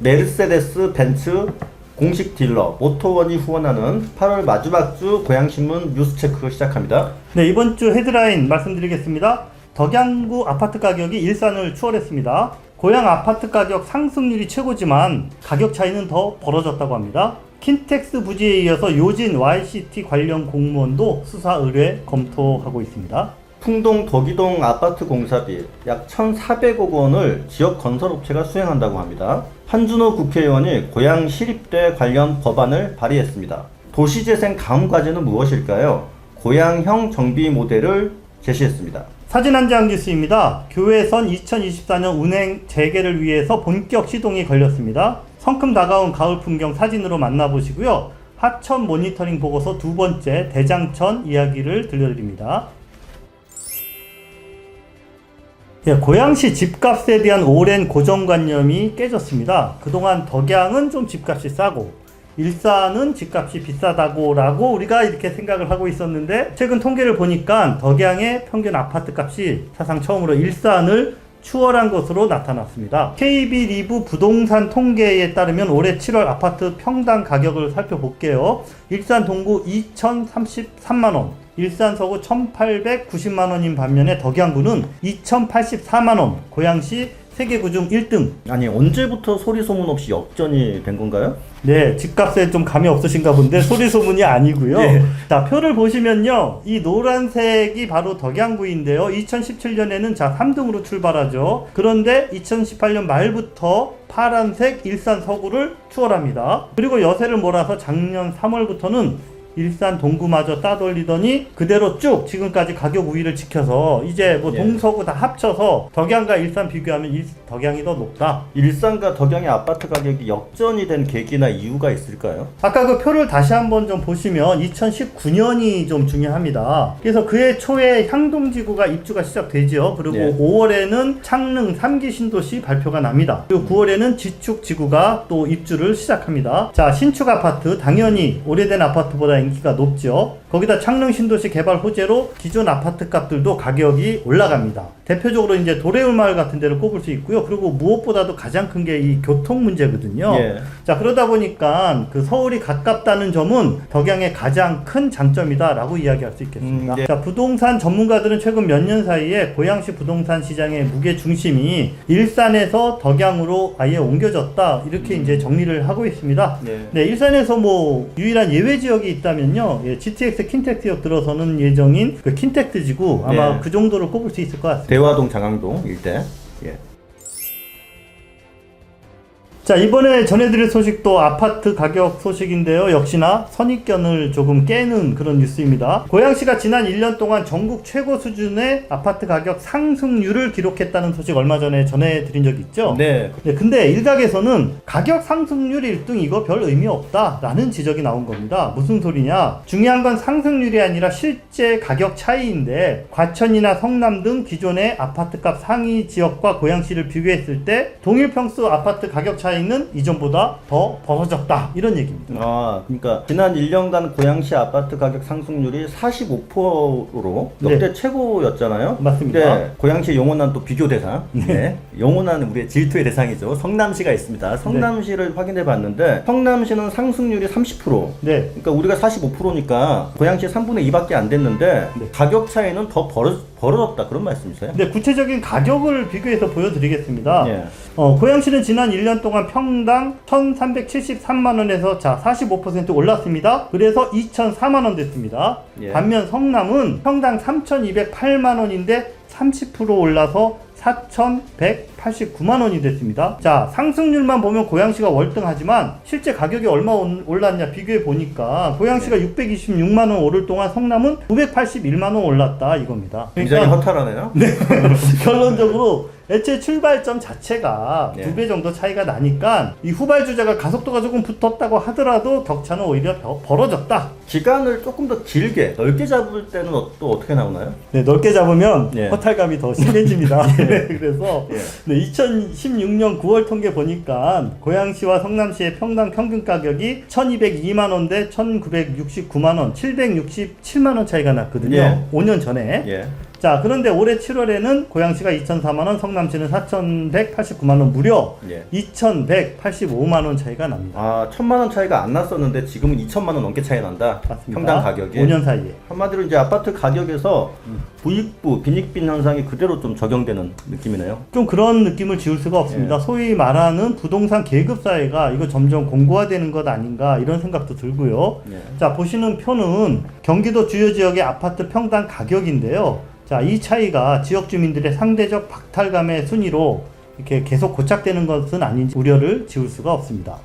메르세데스 벤츠 공식 딜러 모터원이 후원하는 8월 마지막 주 고양신문 뉴스체크 시작합니다. 네, 이번 주 헤드라인 말씀드리겠습니다. 덕양구 아파트 가격이 일산을 추월했습니다. 고양 아파트 가격 상승률이 최고지만 가격 차이는 더 벌어졌다고 합니다. 킨텍스 부지에 이어서 요진 YCT 관련 공무원도 수사 의뢰 검토하고 있습니다. 풍동 덕이동 아파트 공사비 약 1,400억 원을 지역 건설업체가 수행한다고 합니다. 한준호 국회의원이 고양 시립대 관련 법안을 발의했습니다. 도시재생 다음 과제는 무엇일까요? 고양형 정비 모델을 제시했습니다. 사진 한 장 뉴스입니다. 교외선 2024년 운행 재개를 위해서 본격 시동이 걸렸습니다. 성큼 다가온 가을 풍경 사진으로 만나보시고요. 하천 모니터링 보고서 두 번째 대장천 이야기를 들려드립니다. 고양시 집값에 대한 오랜 고정관념이 깨졌습니다. 그동안 덕양은 좀 집값이 싸고 일산은 집값이 비싸다고 라고 우리가 이렇게 생각을 하고 있었는데, 최근 통계를 보니까 덕양의 평균 아파트 값이 사상 처음으로 일산을 추월한 것으로 나타났습니다. KB 리브 부동산 통계에 따르면 올해 7월 아파트 평당 가격을 살펴볼게요. 일산 동구 2,033만원, 일산 서구 1,890만원인 반면에 덕양구는 2,084만원, 고양시 세개구 중 1등. 아니, 언제부터 소리 소문 없이 역전이 된 건가요? 네, 집값에 좀 감이 없으신가 본데 소리 소문이 아니고요. 네. 자, 표를 보시면요, 이 노란색이 바로 덕양구인데요. 2017년에는 자 3등으로 출발하죠. 그런데 2018년 말부터 파란색 일산 서구를 추월합니다. 그리고 여세를 몰아서 작년 3월부터는 일산 동구마저 따돌리더니 그대로 쭉 지금까지 가격 우위를 지켜서 이제 뭐 동서구 다 합쳐서 덕양과 일산 비교하면 덕양이 더 높다. 일산과 덕양의 아파트 가격이 역전이 된 계기나 이유가 있을까요? 아까 그 표를 다시 한번 좀 보시면 2019년이 좀 중요합니다. 그래서 그해 초에 향동지구가 입주가 시작되죠. 그리고 5월에는 창릉 3기 신도시 발표가 납니다. 그리고 9월에는 지축지구가 또 입주를 시작합니다. 자, 신축 아파트 당연히 오래된 아파트보다 인기가 높죠. 거기다 창릉 신도시 개발 호재로 기존 아파트 값들도 가격이 올라갑니다. 대표적으로 이제 도래울마을 같은 데를 꼽을 수 있고요. 그리고 무엇보다도 가장 큰 게 이 교통 문제거든요. 자, 그러다 보니까 그 서울이 가깝다는 점은 덕양의 가장 큰 장점이다라고 이야기할 수 있겠습니다. 자, 부동산 전문가들은 최근 몇 년 사이에 고양시 부동산 시장의 무게 중심이 일산에서 덕양으로 아예 옮겨졌다, 이렇게 이제 정리를 하고 있습니다. 네, 일산에서 뭐 유일한 예외 지역이 있다면요, GTX 킨텍스역 들어서는 예정인 그 킨텍스 지구, 아마 그 정도를 꼽을 수 있을 것 같습니다. 대화동 장항동 일대. 자, 이번에 전해드릴 소식도 아파트 가격 소식인데요. 역시나 선입견을 조금 깨는 그런 뉴스입니다. 고양시가 지난 1년 동안 전국 최고 수준의 아파트 가격 상승률을 기록했다는 소식 얼마 전에 전해드린 적 있죠? 네. 근데 일각에서는 가격 상승률 1등 이거 별 의미 없다라는 지적이 나온 겁니다. 무슨 소리냐? 중요한 건 상승률이 아니라 실제 가격 차이인데, 과천이나 성남 등 기존의 아파트값 상위 지역과 고양시를 비교했을 때 동일 평수 아파트 가격 차이 는 이전보다 더 벌어졌다, 이런 얘기입니다. 아, 그러니까 지난 1년간 고양시 아파트 가격 상승률이 45%로 역대 최고였잖아요. 맞습니다. 네, 고양시 영원한 또 비교 대상. 영원한 우리의 질투의 대상이죠. 성남시가 있습니다. 성남시를 확인해 봤는데 성남시는 상승률이 30%. 그러니까 우리가 45%니까 고양시 3분의 2밖에 안 됐는데 가격 차이는 더 벌어졌다, 그런 말씀이세요? 네, 구체적인 가격을 비교해서 보여드리겠습니다. 고양시는 지난 1년 동안 평당 1,373만원에서 자 45% 올랐습니다. 그래서 2,004만원 됐습니다. 반면 성남은 평당 3,208만원인데 30% 올라서 4,189만원이 됐습니다. 자, 상승률만 보면 고양시가 월등하지만 실제 가격이 얼마 올랐냐 비교해 보니까 고양시가 626만원 오를 동안 성남은 981만원 올랐다, 이겁니다. 굉장히 허탈하네요. 네. 결론적으로 애초에 출발점 자체가 2배 정도 차이가 나니까 이 후발주자가 가속도가 조금 붙었다고 하더라도 격차는 오히려 벌어졌다. 기간을 조금 더 길게 넓게 잡을 때는 또 어떻게 나오나요? 네, 넓게 잡으면 허탈감이 더 심해집니다. 그래서 2016년 9월 통계 보니까 고양시와 성남시의 평당 평균 가격이 1,202만원 대 1,969만원, 767만원 차이가 났거든요. 5년 전에. 자, 그런데 올해 7월에는 고양시가 2,004만 원, 성남시는 4,189만 원, 무려 예. 2,185만 원 차이가 납니다. 아, 1,000만 원 차이가 안 났었는데 지금은 2천만 원 넘게 차이 난다. 맞습니다. 평당 가격이. 5년 사이에. 한마디로 이제 아파트 가격에서 부익부, 빈익빈 현상이 그대로 좀 적용되는 느낌이네요. 좀 그런 느낌을 지울 수가 없습니다. 예. 소위 말하는 부동산 계급 사회가 이거 점점 공고화되는 것 아닌가 이런 생각도 들고요. 예. 자, 보시는 표는 경기도 주요 지역의 아파트 평당 가격인데요. 자, 이 차이가 지역 주민들의 상대적 박탈감의 순위로 이렇게 계속 고착되는 것은 아닌지 우려를 지울 수가 없습니다.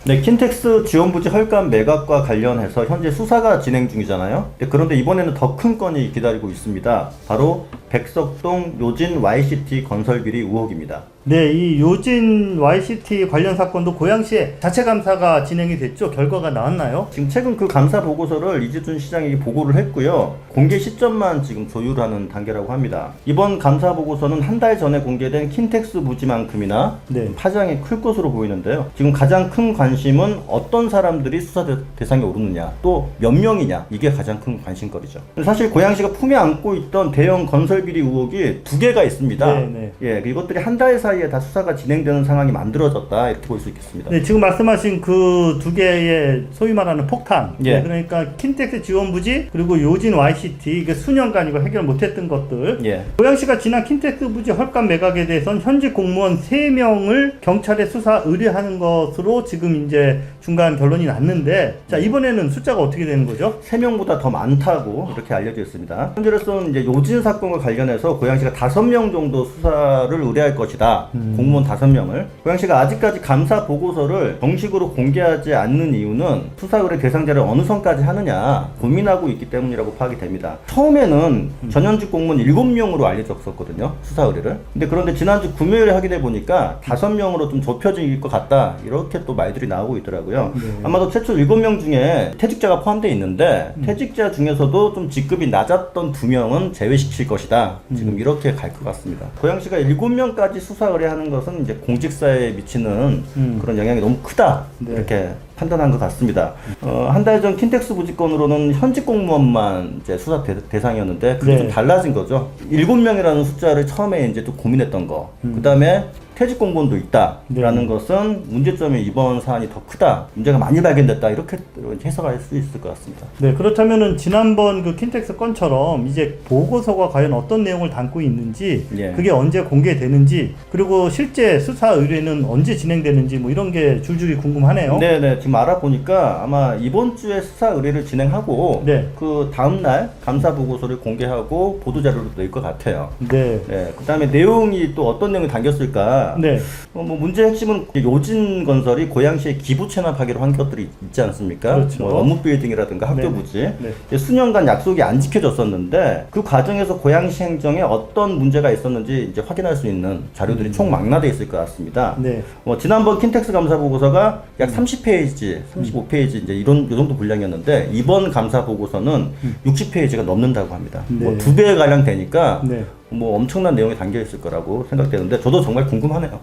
네, 킨텍스 지원부지 헐값 매각과 관련해서 현재 수사가 진행 중이잖아요. 네, 그런데 이번에는 더 큰 건이 기다리고 있습니다. 바로 백석동 요진 YCT 건설 비리 의혹입니다. 네, 이 요진 YCT 관련 사건도 고양시에 자체 감사가 진행이 됐죠. 결과가 나왔나요? 지금 최근 그 감사 보고서를 이재준 시장이 보고를 했고요. 공개 시점만 지금 조율하는 단계라고 합니다. 이번 감사 보고서는 한 달 전에 공개된 킨텍스 부지만큼이나 네. 파장이 클 것으로 보이는데요. 지금 가장 큰 관심은 어떤 사람들이 수사 대상에 오르느냐, 또 몇 명이냐, 이게 가장 큰 관심거리죠. 사실 고양시가 품에 안고 있던 대형 건설 비리 의혹이 두 개가 있습니다. 네. 예, 이것들이 한 달 사이에 다 수사가 진행되는 상황이 만들어졌다, 이렇게 볼 수 있겠습니다. 네, 지금 말씀하신 그 두 개의 소위 말하는 폭탄. 예. 네, 그러니까 킨텍스 지원부지 그리고 요진 YCT 이게 수년간 이거 해결 못했던 것들. 예. 고양시가 지난 킨텍스 부지 헐값 매각에 대해서는 현직 공무원 3명을 경찰에 수사 의뢰하는 것으로 지금 이제 중간 결론이 났는데, 자, 이번에는 숫자가 어떻게 되는 거죠? 3명보다 더 많다고 이렇게 알려져 있습니다. 현재로서는 이제 요진 사건과 관련해서 고양시가 5명 정도 수사를 의뢰할 것이다. 공무원 5명을. 고양시가 아직까지 감사 보고서를 정식으로 공개하지 않는 이유는 수사 의뢰 대상자를 어느 선까지 하느냐 고민하고 있기 때문이라고 파악이 됩니다. 처음에는 전현직 공무원 7명으로 알려졌었거든요, 수사 의뢰를. 근데 그런데 지난주 금요일에 확인해 보니까 5명으로 좀 좁혀질 것 같다, 이렇게 또 말들이 나오고 있더라고요. 네. 아마도 최초 7명 중에 퇴직자가 포함되어 있는데 퇴직자 중에서도 좀 직급이 낮았던 2명은 제외시킬 것이다. 지금 이렇게 갈 것 같습니다. 고양시가 7명까지 수사 의뢰하는 것은 이제 공직사에 미치는 그런 영향이 너무 크다, 네. 이렇게 판단한 것 같습니다. 한 달 전 킨텍스 부지건으로는 현직 공무원만 이제 수사 대상이었는데 그게 네. 좀 달라진 거죠. 7명이라는 숫자를 처음에 이제 또 고민했던 거. 그 다음에 퇴직 공무원도 있다라는 것은 문제점이 이번 사안이 더 크다, 문제가 많이 발견됐다, 이렇게 해석할 수 있을 것 같습니다. 네, 그렇다면은 지난번 그 킨텍스 건처럼 이제 보고서가 과연 어떤 내용을 담고 있는지, 예. 그게 언제 공개되는지, 그리고 실제 수사 의뢰는 언제 진행되는지 뭐 이런 게 줄줄이 궁금하네요. 네네, 지금 알아보니까 아마 이번 주에 수사 의뢰를 진행하고 네. 그 다음날 감사 보고서를 공개하고 보도자료를 낼 것 같아요. 네. 네, 그 다음에 내용이 또 어떤 내용이 담겼을까? 네. 뭐 문제의 핵심은 요진 건설이 고양시에 기부 체납하기로 한 것들이 있지 않습니까? 그렇죠. 뭐 업무 빌딩이라든가 학교 네. 부지. 네. 이제 수년간 약속이 안 지켜졌었는데 그 과정에서 고양시 행정에 어떤 문제가 있었는지 이제 확인할 수 있는 자료들이 총 망라돼 있을 것 같습니다. 네. 지난번 킨텍스 감사 보고서가 약 30페이지, 35페이지 이제 요 정도 분량이었는데 이번 감사 보고서는 60페이지가 넘는다고 합니다. 네. 뭐 2배 가량 되니까 네. 뭐 엄청난 내용이 담겨 있을 거라고 생각되는데 저도 정말 궁금하네요.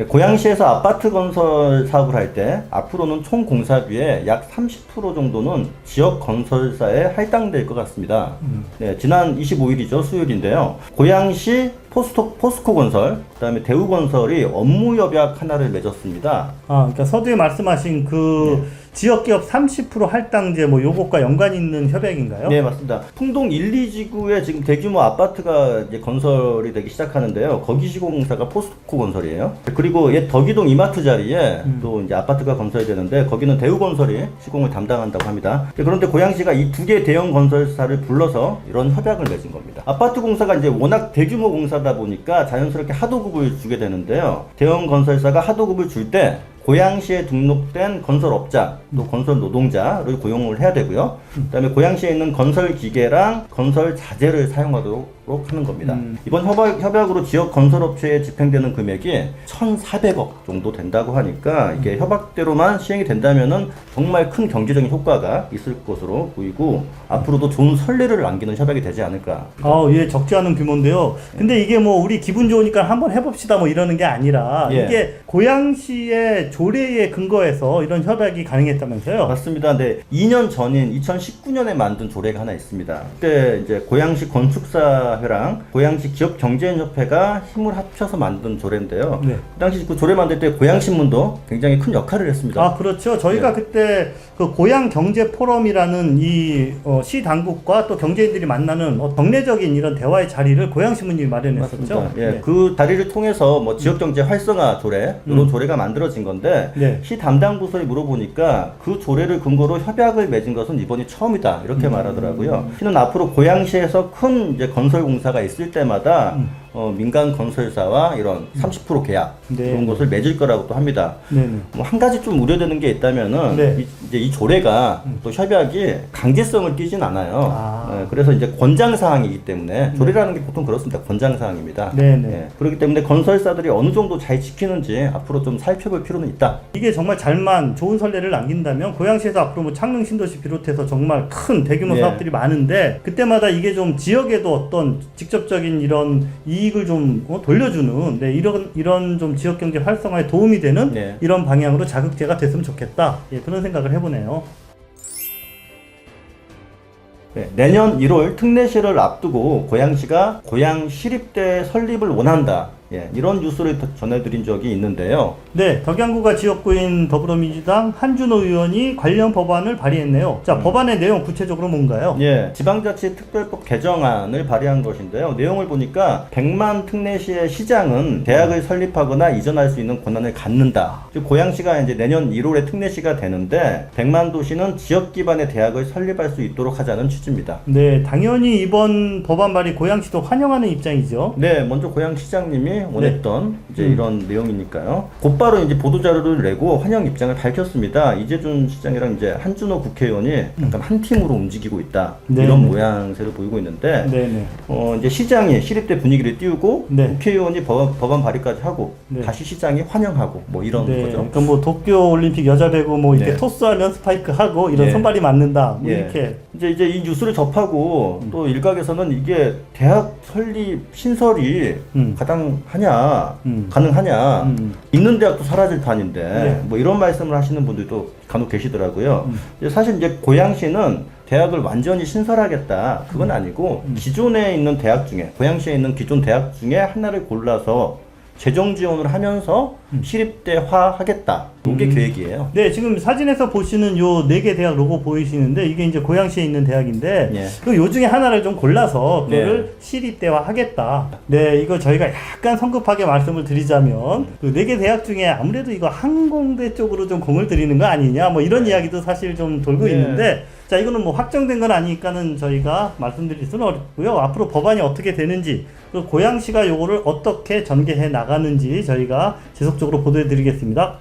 고양시에서 아파트 건설 사업을 할 때 앞으로는 총 공사비의 약 30% 정도는 지역 건설사에 할당될 것 같습니다. 네, 지난 25일이죠, 수요일인데요. 고양시 포스코 건설, 그다음에 대우건설이 업무 협약 하나를 맺었습니다. 아, 그러니까 서두에 말씀하신 그 지역기업 30% 할당제 뭐 요것과 연관 있는 협약인가요? 네, 맞습니다. 풍동 1, 2지구에 지금 대규모 아파트가 이제 건설이 되기 시작하는데요. 거기 시공사가 포스코 건설이에요. 그리고 옛 덕이동 이마트 자리에 또 이제 아파트가 건설이 되는데 거기는 대우건설이 시공을 담당한다고 합니다. 그런데 고양시가 이 두 개 대형 건설사를 불러서 이런 협약을 맺은 겁니다. 아파트 공사가 이제 워낙 대규모 공사다 보니까 자연스럽게 하도급을 주게 되는데요. 대형 건설사가 하도급을 줄 때 고양시에 등록된 건설업자, 또 건설 노동자를 고용을 해야 되고요. 그다음에 고양시에 있는 건설 기계랑 건설 자재를 사용하도록 하는 겁니다. 이번 협약으로 지역 건설업체에 집행되는 금액이 1,400억 정도 된다고 하니까 이게 협약대로만 시행이 된다면은 정말 큰 경제적인 효과가 있을 것으로 보이고 앞으로도 좋은 선례를 남기는 협약이 되지 않을까. 예, 적지 않은 규모인데요. 근데 이게 뭐 우리 기분 좋으니까 한번 해봅시다 뭐 이러는 게 아니라 예. 이게 고양시의 조례에 근거해서 이런 협약이 가능했다면서요? 맞습니다. 네, 2년 전인 2019년에 만든 조례가 하나 있습니다. 그때 이제 고양시 건축사회랑 고양시 기업경제인협회가 힘을 합쳐서 만든 조례인데요. 네. 그 당시 그 조례 만들 때 고양신문도 굉장히 큰 역할을 했습니다. 아, 그렇죠. 저희가 네. 그때 그 고양 경제 포럼이라는 이 시 당국과 또 경제인들이 만나는 정례적인 이런 대화의 자리를 고양신문이 마련했었죠. 맞습니다. 예, 네. 그 자리를 통해서 뭐 지역경제 활성화 조례 이런 조례가 만들어진 건데 네. 시 담당 부서에 물어보니까 그 조례를 근거로 협약을 맺은 것은 이번이 처음이다 이렇게 말하더라고요. 시는 앞으로 고양시에서 큰 이제 건설 공사가 있을 때마다 민간 건설사와 이런 30% 계약 네. 이런 것을 맺을 거라고 또 합니다. 네네. 뭐 한 가지 좀 우려되는 게 있다면은 네. 이제 이 조례가 또 협약이 강제성을 띠진 않아요. 아. 그래서 이제 권장 사항이기 때문에 조례라는 게 보통 그렇습니다. 권장 사항입니다. 네네. 예, 그렇기 때문에 건설사들이 어느 정도 잘 지키는지 앞으로 좀 살펴볼 필요는 있다. 이게 정말 잘만 좋은 선례를 남긴다면 고양시에서 앞으로 뭐 창릉 신도시 비롯해서 정말 큰 대규모 예. 사업들이 많은데 그때마다 이게 좀 지역에도 어떤 직접적인 이런 이익을 좀 돌려주는 이런 좀 지역 경제 활성화에 도움이 되는 네. 이런 방향으로 자극제가 됐으면 좋겠다. 예, 그런 생각을 해보네요. 네, 내년 1월 특례시를 앞두고 고양시가 고양시립대 설립을 원한다. 예, 이런 뉴스를 전해드린 적이 있는데요. 네, 덕양구가 지역구인 더불어민주당 한준호 의원이 관련 법안을 발의했네요. 자, 법안의 내용 구체적으로 뭔가요? 예, 지방자치특별법 개정안을 발의한 것인데요. 내용을 보니까 100만 특례시의 시장은 대학을 설립하거나 이전할 수 있는 권한을 갖는다. 즉 고양시가 이제 내년 1월에 특례시가 되는데 100만 도시는 지역 기반의 대학을 설립할 수 있도록 하자는 취지입니다. 네, 당연히 이번 법안 발의 고양시도 환영하는 입장이죠. 네, 먼저 고양시장님이 원했던 이제 이런 내용이니까요. 곧바로 이제 보도자료를 내고 환영 입장을 밝혔습니다. 이재준 시장이랑 이제 한준호 국회의원이 약간 한 팀으로 움직이고 있다. 네, 이런 네. 모양새를 보이고 있는데, 네네. 이제 시장이 시립대 분위기를 띄우고 네. 국회의원이 법안 발의까지 하고 네. 다시 시장이 환영하고 뭐 이런 네, 거죠. 그러니까 뭐 도쿄 올림픽 여자 배구 뭐 이렇게 네. 토스하면 스파이크 하고 이런 예. 손발이 맞는다. 뭐 예. 이렇게. 이제 이 뉴스를 접하고 또 일각에서는 이게 대학 설립 신설이 가능하냐, 가능하냐, 있는 대학도 사라질 판인데 네. 뭐 이런 말씀을 하시는 분들도 간혹 계시더라고요. 사실 이제 고양시는 대학을 완전히 신설하겠다 그건 아니고 기존에 있는 대학 중에 고양시에 있는 기존 대학 중에 하나를 골라서 재정 지원을 하면서 시립대화 하겠다. 이게 계획이에요. 네, 지금 사진에서 보시는 요 4개 대학 로고 보이시는데 이게 이제 고양시에 있는 대학인데 예. 그 요 중에 하나를 좀 골라서 그거를 네. 시립대화 하겠다. 네, 이거 저희가 약간 성급하게 말씀을 드리자면 그 4개 대학 중에 아무래도 이거 항공대 쪽으로 좀 공을 들이는 거 아니냐 뭐 이런 이야기도 사실 좀 돌고 네. 있는데 자, 이거는 뭐 확정된 건 아니니까는 저희가 말씀드릴 수는 어렵고요. 앞으로 법안이 어떻게 되는지, 그리고 고양시가 요거를 어떻게 전개해 나가는지 저희가 지속적으로 보도해 드리겠습니다.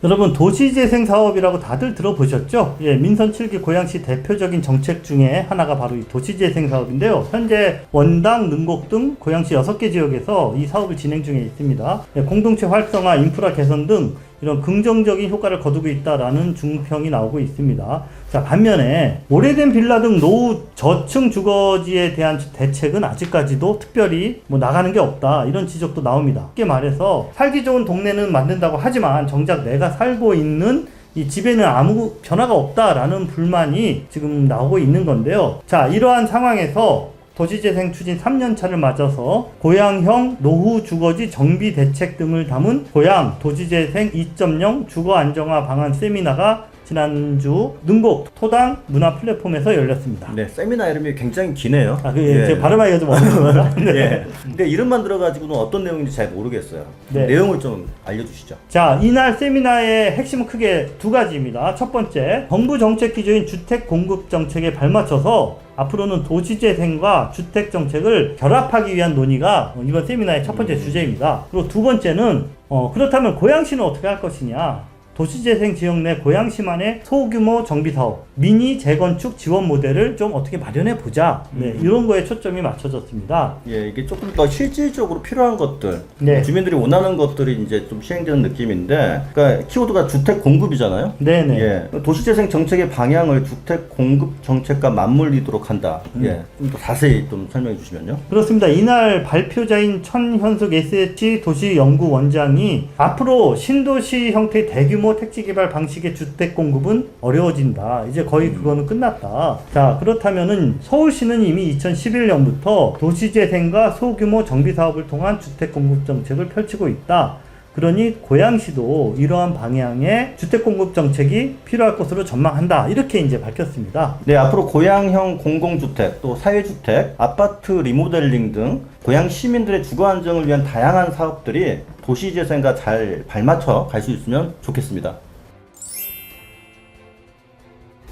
여러분, 도시재생 사업이라고 다들 들어보셨죠? 예, 민선 7기 고양시 대표적인 정책 중에 하나가 바로 이 도시재생 사업인데요. 현재 원당, 능곡 등 고양시 6개 지역에서 이 사업을 진행 중에 있습니다. 예, 공동체 활성화, 인프라 개선 등 이런 긍정적인 효과를 거두고 있다라는 중평이 나오고 있습니다. 자, 반면에 오래된 빌라 등 노후 저층 주거지에 대한 대책은 아직까지도 특별히 뭐 나가는 게 없다, 이런 지적도 나옵니다. 쉽게 말해서 살기 좋은 동네는 만든다고 하지만 정작 내가 살고 있는 이 집에는 아무 변화가 없다라는 불만이 지금 나오고 있는 건데요. 자, 이러한 상황에서 도시재생 추진 3년차를 맞아서 고양형 노후 주거지 정비 대책 등을 담은 고양 도시재생 2.0 주거 안정화 방안 세미나가 지난주 능곡 토당 문화 플랫폼에서 열렸습니다. 네, 세미나 이름이 굉장히 기네요. 제 발음하기가 좀 어려워요. 네. 예. 근데 이름만 들어가지고는 어떤 내용인지 잘 모르겠어요. 네. 내용을 좀 알려주시죠. 자, 이날 세미나의 핵심은 크게 2가지입니다. 첫 번째, 정부 정책 기조인 주택 공급 정책에 발맞춰서 앞으로는 도시재생과 주택정책을 결합하기 위한 논의가 이번 세미나의 첫 번째 주제입니다. 그리고 두 번째는 그렇다면 고양시는 어떻게 할 것이냐. 도시재생 지역 내 고양시만의 소규모 정비사업, 미니 재건축 지원 모델을 좀 어떻게 마련해 보자. 네, 이런 거에 초점이 맞춰졌습니다. 예, 이게 조금 더 실질적으로 필요한 것들, 네. 주민들이 원하는 것들이 이제 좀 시행되는 느낌인데, 그러니까 키워드가 주택 공급이잖아요. 네네. 예, 도시재생 정책의 방향을 주택 공급 정책과 맞물리도록 한다. 예, 좀 더 자세히 좀 설명해 주시면요. 그렇습니다. 이날 발표자인 천현숙 SH 도시연구원장이 앞으로 신도시 형태의 대규모 택지개발 방식의 주택 공급은 어려워진다. 이제 거의 그거는 끝났다. 자, 그렇다면은 서울시는 이미 2011년부터 도시재생과 소규모 정비사업을 통한 주택 공급 정책을 펼치고 있다. 그러니 고양시도 이러한 방향의 주택 공급 정책이 필요할 것으로 전망한다. 이렇게 이제 밝혔습니다. 네, 앞으로 고양형 공공주택, 또 사회주택, 아파트 리모델링 등 고양 시민들의 주거 안정을 위한 다양한 사업들이 도시재생과 잘 발맞춰 갈 수 있으면 좋겠습니다.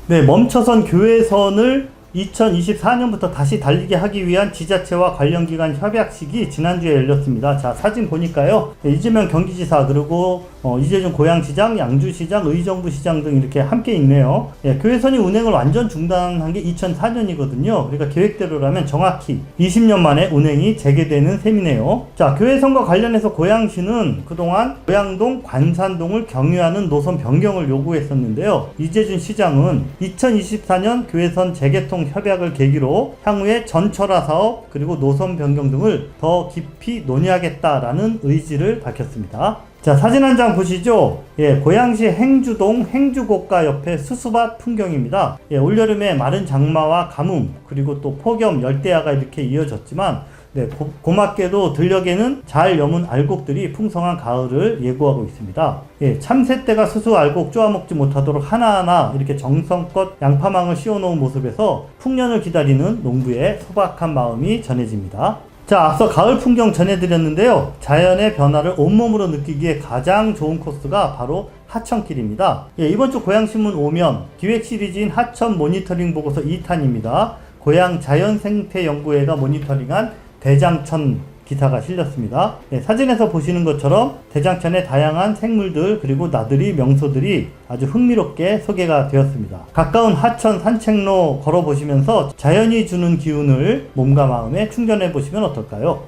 네, 멈춰선 교외선을 2024년부터 다시 달리게 하기 위한 지자체와 관련 기관 협약식이 지난주에 열렸습니다. 자, 사진 보니까요. 네, 이재명 경기지사 그리고 이재준 고양시장, 양주시장, 의정부시장 등 이렇게 함께 있네요. 예, 교외선이 운행을 완전 중단한 게 2004년이거든요. 그러니까 계획대로라면 정확히 20년 만에 운행이 재개되는 셈이네요. 자, 교외선과 관련해서 고양시는 그동안 고양동, 관산동을 경유하는 노선 변경을 요구했었는데요. 이재준 시장은 2024년 교외선 재개통 협약을 계기로 향후에 전철화 사업 그리고 노선 변경 등을 더 깊이 논의하겠다라는 의지를 밝혔습니다. 자, 사진 한 장 보시죠. 예, 고양시 행주동 행주고가 옆에 수수밭 풍경입니다. 예, 올여름에 마른 장마와 가뭄 그리고 또 폭염, 열대야가 이렇게 이어졌지만 네, 고맙게도 들녘에는 잘 여문 알곡들이 풍성한 가을을 예고하고 있습니다. 예, 참새떼가 수수 알곡 쪼아먹지 못하도록 하나하나 이렇게 정성껏 양파망을 씌워놓은 모습에서 풍년을 기다리는 농부의 소박한 마음이 전해집니다. 자, 앞서 가을 풍경 전해드렸는데요. 자연의 변화를 온몸으로 느끼기에 가장 좋은 코스가 바로 하천길입니다. 예, 이번 주 고양신문 오면 기획 시리즈인 하천 모니터링 보고서 2탄입니다. 고양 자연생태연구회가 모니터링한 대장천 기사가 실렸습니다. 네, 사진에서 보시는 것처럼 대장천의 다양한 생물들 그리고 나들이 명소들이 아주 흥미롭게 소개가 되었습니다. 가까운 하천 산책로 걸어보시면서 자연이 주는 기운을 몸과 마음에 충전해 보시면 어떨까요?